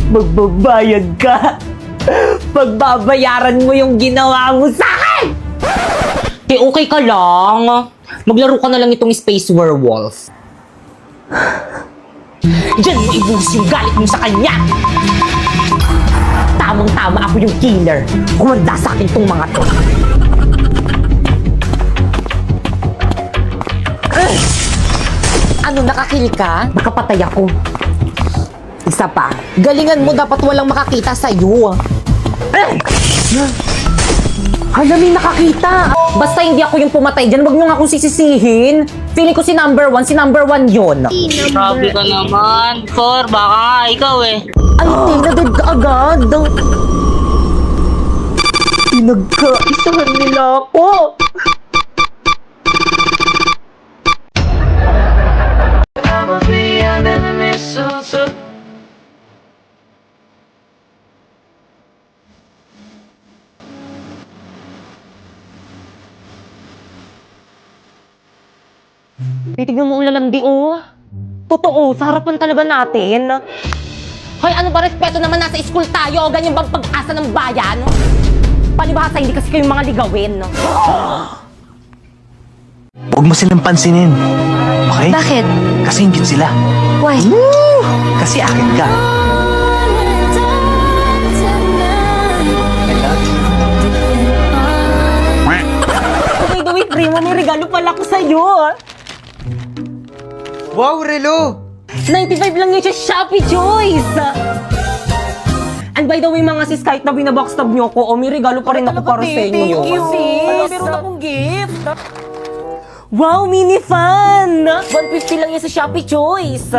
Magbabayad ka. Pagbabayaran mo yung ginawa mo sa akin! Okay ka lang. Maglaro ka na lang itong Space Werewolf. Diyan mo ibuhos yung galit mo sa kanya! Tamang-tama ako yung killer. Kumanda sa akin tong mga to. Ano, nakakil ka? Baka patay ako. Isa pa. Galingan mo, dapat walang makakita sa'yo. Hala, may nakakita. Basta hindi ako yung pumatay dyan, wag nyo nga akong sisisihin. Feeling ko si number one yun. Grabe ka naman. Cor, baka nga ikaw eh. Ay, tinadad ka agad. Pinagkaisahan nila ako. Titignan mo ang lalandi, oh. Totoo, sa harapan talaga natin. Hoy, ano ba, respeto naman, nasa school tayo. Ganyan bang pag-asa ng bayan? Palibhasa, hindi kasi kayong mga ligawin. Huwag mo silang pansinin. Okay? Bakit? Kasi ingit sila. Why? Kasi akin ka. By the way, Primo, may regalo pala ko sa'yo. Wow, Relo! 95 lang yun sa Shopee Choice! And by the way, mga sis, kahit na binabackstab niyo ako, may regalo pa rin ako para sa inyo. Thank you, sis. Meron akong gift. Wow, mini fan! 150 lang yan sa Shopee Choice.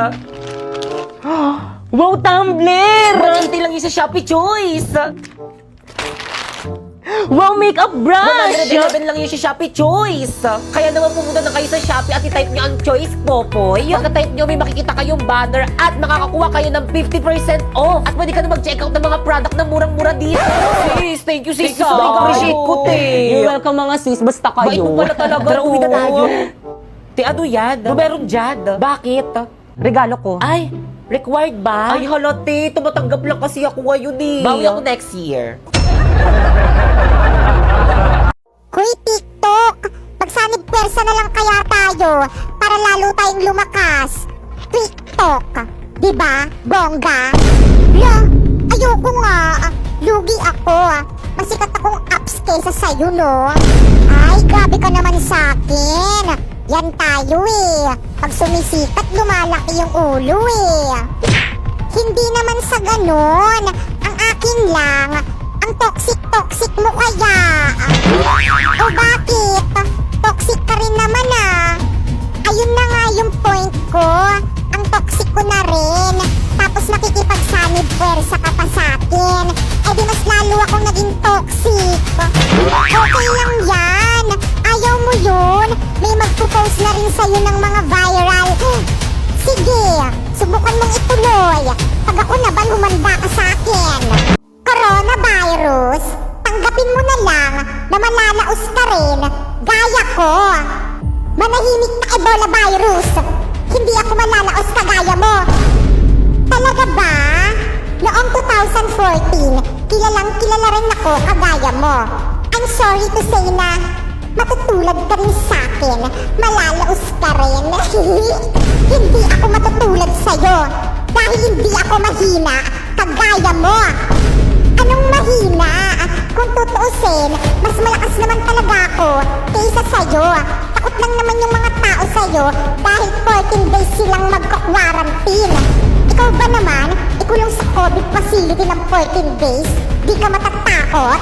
Wow, tumbler! 180 lang yan sa Shopee Choice. Wow, makeup brush! 111 lang yun sa Shopee Choice. Kaya naman pumunta na kayo sa Shopee at i-type nyo ang Choice Popoy. Pagka-type nyo, may makikita kayong banner at makakakuha kayo ng 50% off. At pwede ka na mag-check out ng mga product na murang-mura dito. Sis, thank you, sis. Sobrang appreciate ko, te. You're welcome, mga sis. Basta kayo. Bait mo pala talaga. Tara, uwi na tayo. Te, ano yan? Rumerong dyan. Bakit? Regalo ko. Ay, required ba? Ay, hala, te. Tumatanggap lang kasi ako ngayon eh. Bawi ako next year. Hoy, TikTok! Magsanib pwersa na lang kaya tayo para lalo tayong lumakas. TikTok! Diba? Bongga? La, ayoko nga. Lugi ako. Masikat akong apps kaysa sa'yo, no? Ay, grabe ka naman sa'kin. Yan tayo eh. Pag sumisikat, lumalaki yung ulo eh. Hindi naman sa ganon. Ang akin lang, ang toxic mo kaya. O bakit? Toxic ka rin naman ah. Ayun na nga yung point ko. Ang toxic ko na rin. Tapos nakikipagsanib pwersa ka pa sa'kin. Eh di mas lalo akong naging toxic. Okay lang yan. Ayaw mo yun. May magpo-post na rin sa'yo ng mga viral. Sige, subukan mong ituloy. Pag ako naman humanda ka sa'kin. Coronavirus, tanggapin mo na lang na malalaos ka rin, gaya ko. Manahimik na Ebola virus, hindi ako malalaos kagaya mo. Talaga ba? Noong 2014, kilalang kilala rin ako kagaya mo. I'm sorry to say na matutulad ka rin sa'kin, malalaos ka rin. Hindi ako matutulad sa'yo dahil hindi ako mahina kagaya mo. Anong mahina? Kung tutuusin, mas malakas naman talaga ako kaysa sa'yo. Takot lang naman yung mga tao sa'yo dahil 14 days silang magka-quarantine. Ikaw ba naman, ikulong sa COVID facility ng 14 days? Di ka matatakot?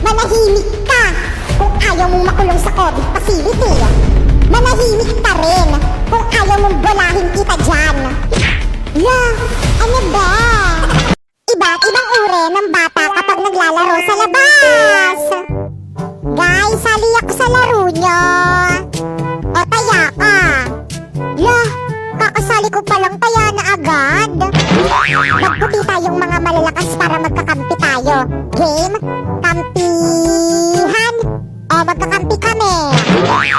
Manahimik ka kung ayaw mong makulong sa COVID facility. Manahimik ka rin kung ayaw mong bolahin kita dyan. Yeah, ano ba? Iba't ibang uri ng bata kapag naglalaro sa labas. Guys, sali ako sa laro nyo. O taya ka. Lah, kakasali ko palang taya na agad. Magputi tayong mga malalakas para magkakampi tayo. Game? Kampihan? O magkakampi kami. Taya.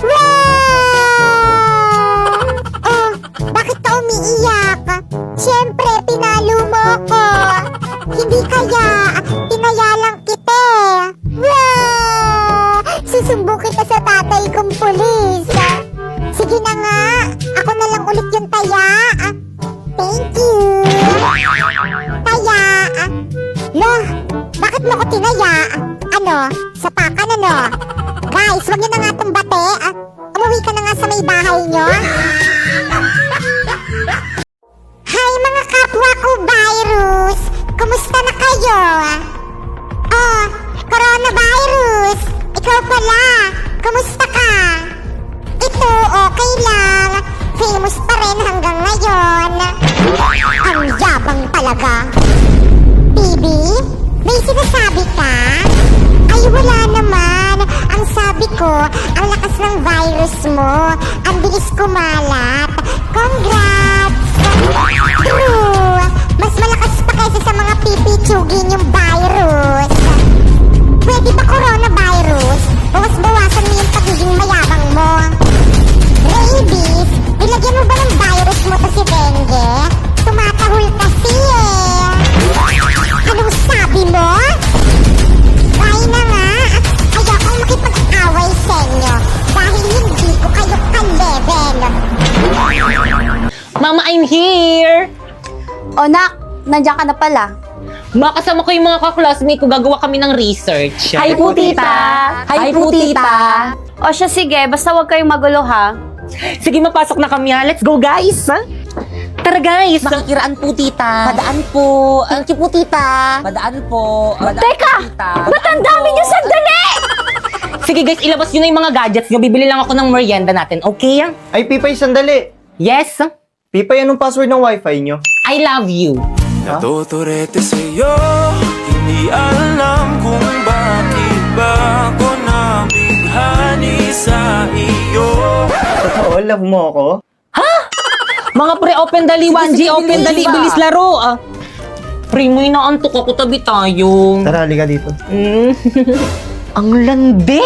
Wow! O nga sa may bahay nyo? Hi mga kapwa ko virus! Kumusta na kayo? Oh, coronavirus! Ikaw pala! Kumusta ka? Ito, okay lang. Famous pa rin hanggang ngayon. Ang yabang talaga. Bibi, may sinasabi ka? Ay, wala naman. Ang sabi ko, ang lakas ng virus mo. Ang bilis kumalat. Congrats! True! Mas malakas pa kaysa sa mga pipitsugin yung virus. Pwede ba coronavirus? Bawas-bawasan mo yung pagiging mayabang mo. Rabies, nilagyan mo ba ng virus mo to si Dengue? Tumatahol kasi eh. Anong sabi mo? Ay na nga, ayokong makipag-away sa inyo dahil hindi ko kayo ka-level. Mama, I'm here! O nak, nandiyan ka na pala. Makasama ko yung mga ka-classmate ko, gagawa kami ng research. Hi po, tita! Hi po, tita! O siya, sige, basta huwag kayong magulo ha. Sige, mapasok na kami ha. Let's go, guys! Tara, guys! Makikiraan po, tita. Padaan po. Thank you po, tita. Padaan po. Teka! Ba't ang dami niyo sandali? Sige, guys, ilabas nyo na yung mga gadgets nyo. Bibili lang ako ng merienda natin, okay? Ay, Pipay, sandali. Yes? Pipay, anong password ng wifi nyo? I love you. Natuturete sa'yo, hindi alam kung bakit ba ako nabighani sa iyo. Totoo, love mo ako? Mga pre, open dali, 1G, sige, open bilis dali, ba? bilis laro. Pre, may naantok ako, tabi tayo. Tara, halika dito. Ang landi.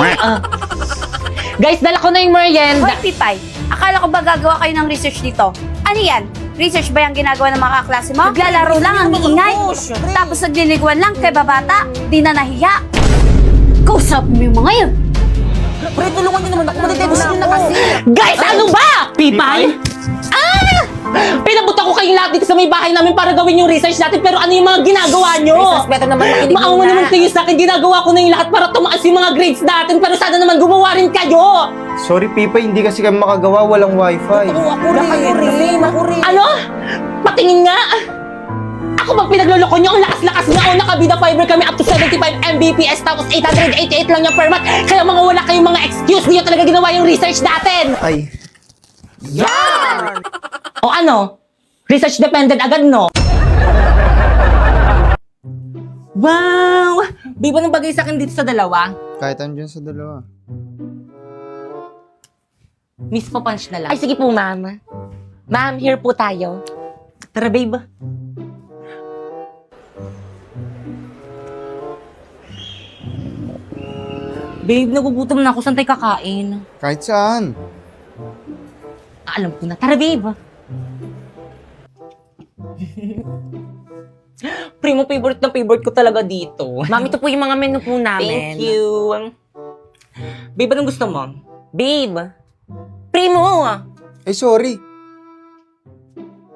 Guys, dala ko na yung merienda. Hoy, Pipay, akala ko ba gagawa kayo ng research dito? Ano yan? Research ba yung ginagawa ng mga kaklase mo? Naglalaro lang ang iingay. Tapos nagliliguan lang kay babata. Di na nahiya. Kausap mo yung mga yun. Pre, tulungan niyo naman ako. Matitibus niyo na kasi. Guys, ano ba? Pipay? Pinabot ako kayong lahat dito sa may bahay namin para gawin yung research natin, pero ano yung mga ginagawa nyo? Research, better naman makinig Maawa muna. naman kayo sa akin, ginagawa ko na yung lahat para tumaas yung mga grades natin, pero sana naman gumawa rin kayo! Sorry, Pipay, hindi kasi kami makagawa, walang wifi. Ako rin. Ako rin. Ano? Patingin nga! Ako bang pinagloloko nyo? Ang lakas-lakas nga! O, nakabida fiber kami up to 75 Mbps, tapos 888 lang yung per month. Kaya mga wala kayong mga excuse, niyo talaga ginawa yung research natin! Ay, O ano? Research dependent agad, no? Wow! Biba ng bagay sa akin dito sa dalawa. kahit andyan sa dalawa. Miss pa punch na lang. Ay, sige po, ma'am. Ma'am, here po tayo. Tara, babe. Babe, nagugutom na ako. Saan tayo kakain? Kahit saan. Alam ko na. Tara, babe. Primo, favorite na favorite ko talaga dito. Ma'am, ito po yung mga menu po namin. Thank you. Babe, anong gusto mo? Babe. Primo. Eh, sorry.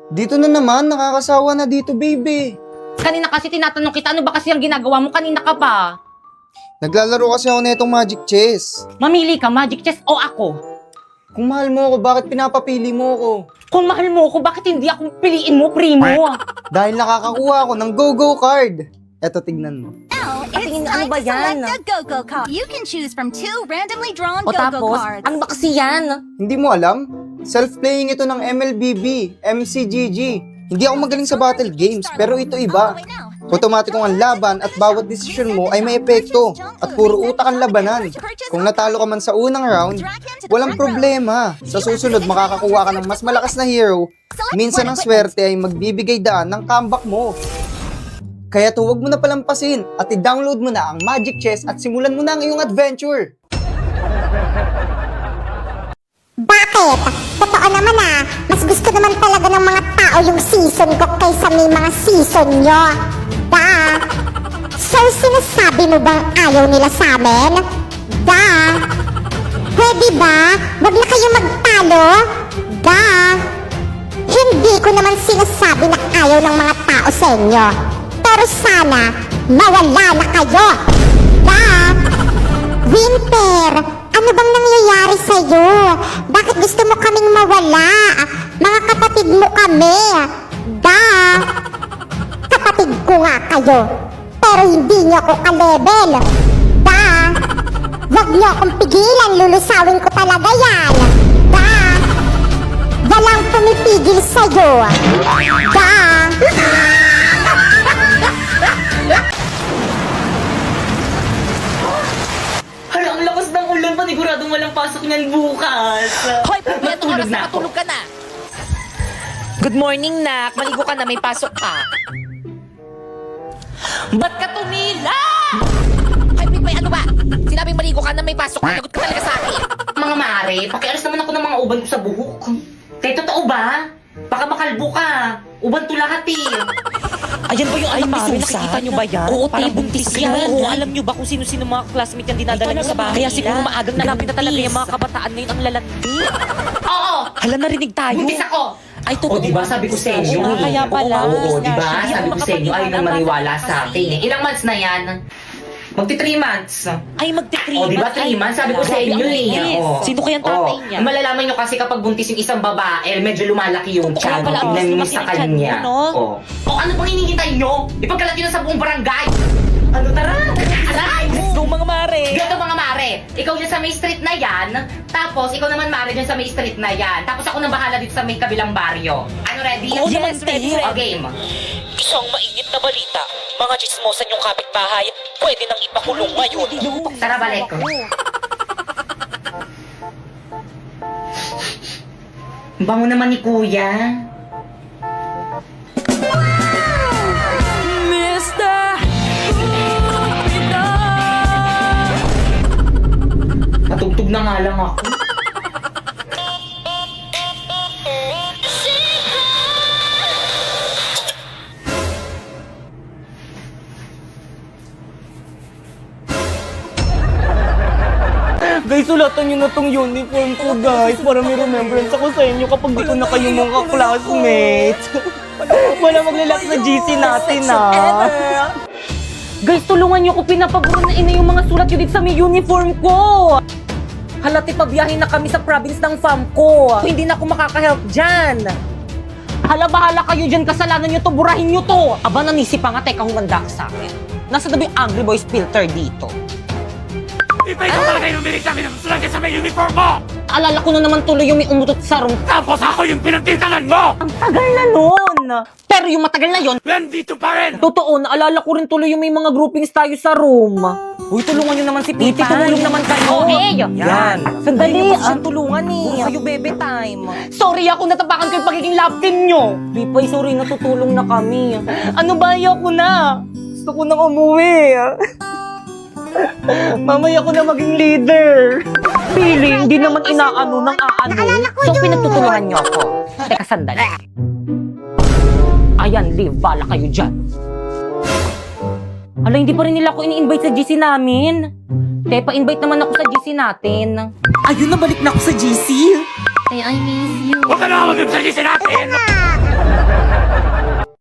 Dito na naman, nakakasawa na dito, baby. Kanina kasi tinatanong kita, ano ba kasi ang ginagawa mo? Kanina ka pa. Naglalaro kasi ako na itong Magic Chess. Mamili ka, Magic Chess o ako? Kung mahal mo ako, bakit pinapapili mo ako? Kung mahal mo ako, bakit hindi ako piliin mo, Primo? Dahil nakakakuha ako ng Go-Go card. Eto, tignan mo. Patingin, ano ba yan? Go-Go card. You can choose from 2 randomly drawn O Go-Go tapos, cards. ano ba kasi yan? Hindi mo alam? Self-playing ito ng MLBB, MCGG. Hindi ako magaling sa battle games, pero ito iba. Automatikong ang laban at bawat desisyon mo ay may epekto at puro utak ang labanan. Kung natalo ka man sa unang round, walang problema. Sa susunod, makakakuha ka ng mas malakas na hero. Minsan ang swerte ay magbibigay daan ng comeback mo. Kaya huwag mo na palampasin at i-download mo na ang Magic Chess at simulan mo na ang iyong adventure. Bakit? Totoo naman mas gusto naman talaga ng mga tao yung season ko kaysa may mga season nyo. Da. So sinasabi mo bang ayaw nila sa amin? Da. Pwede ba? Wag na kayo magtalo? Da. Hindi ko naman sinasabi na ayaw ng mga tao sa inyo. Pero sana, mawala na kayo. Da. Winter, ano Ano bang nangyayari sa'yo? Bakit gusto mo kaming mawala? Mga kapatid mo kami. Kapatid ko nga kayo. Pero hindi niyo ako ka-level. Wag niyo akong pigilan, lulusawin ko talaga yan. Walang pumipigil sa'yo. Hala, ang lakas ng ulan. Paniguradong walang pasok niyan bukas. Hoy, matulog na ako. Ka na. Good morning, Nak. Maligo ka na, may pasok ka. Ba't ka tumila? Hoy, Pipay, ano ba? Sinabing maligo ka na, may pasok ka. Nagot ka talaga sa akin. Mga mare, pakialis naman ako ng mga uban ko sa buhok. Kaya totoo ba? Baka makalbo ka. Uban to lahat eh. Ayan ba yung alam ni Susan? Nakikita nyo ba yan? Oo, Parang buntis yan. Oo, alam nyo ba kung sino-sino mga classmate yan dinadala nyo sa bahay? Kaya siguro maagang nalapit na talaga yung mga kabataan ngayon ang lalandi. Oo! Hala, narinig tayo. Buntis ako! Ay, totoo. O, diba sabi ko sa inyo? Oo, kaya pala. Oo, diba? Hindi Sabi ako ko sa inyo, ayaw nang maniwala sa akin. kasi. Ilang months na yan? Magti 3 months. Ay, magti-3 O, diba 3 months? Sabi ko sa inyo eh. O. Sino kayang tatay niya? Malalaman nyo kasi kapag buntis yung isang babae, medyo lumalaki yung Totoo tiyan. pala, Tingnan nyo lumaki sa yung tiyan kanya. mo, no? O, ano pang hinihintay nyo? Ipagkalat nyo na sa buong barangay. Ano, tara? Aray! Go, mga mare. Gato mga mare, ikaw dyan sa may street na yan, tapos ikaw naman mare dyan sa may street na yan, tapos ako nang bahala dito sa may kabilang baryo. Ano, ready? Oo, yes, ready. O, game. Isang mainit na balita. Mga chismosan yung kapitbahay, pwede nang ipakulong ngayon. Tara, balik. Bango naman ni kuya. Patugtog na nga lang ako. Guys, sulatan nyo na tong uniform ko, guys, para may remembrance ako sa inyo kapag di ko na kayo mga classmates. Wala maglalak sa GC natin, Guys, tulungan niyo ko, pinapaburo na ina yung mga sulat yun dito sa may uniform ko. Halati, pabiyahin na kami sa province ng fam ko. Hindi na ako makakahelp dyan. Hala, bahala kayo dyan, kasalanan niyo to, burahin niyo to. Aba, nanisi pa nga, teka, humanda ka sa akin. Nasa tabi Angry Boys filter dito. Ipay ko talaga yung bilis namin ng sulat sa may uniform mo! Alala ko na naman tuloy yung may umutot sa room. Tapos ako yung pinagtitanan mo! Ang tagal na nun. Pero yung matagal na yon, Nandito pa rin! totoo, naalala ko rin tuloy yung may mga groupings tayo sa room. Uy, tulungan nyo naman si Piti, tumulong naman kayo. Okay. Yan. Sandali, ang tulungan eh. Kayo bebe time. Sorry ako, natapakan ko yung pagiging love team nyo. Bipay, sorry, natutulong na kami. Ano ba, ayoko na. Gusto ko nang umuwi. Mamaya ko na maging leader. Pili, hindi naman inaano ng aano. So, pinagtutulungan nyo ako. Teka, sandali. Ayan, Liv, bala kayo dyan. Ala, hindi pa rin nila ako ini-invite sa GC namin. Te, pa-invite naman ako sa GC natin. Ayun, nabalik na ako sa GC. I miss you. Huwag ka na mag-ibig sa GC natin!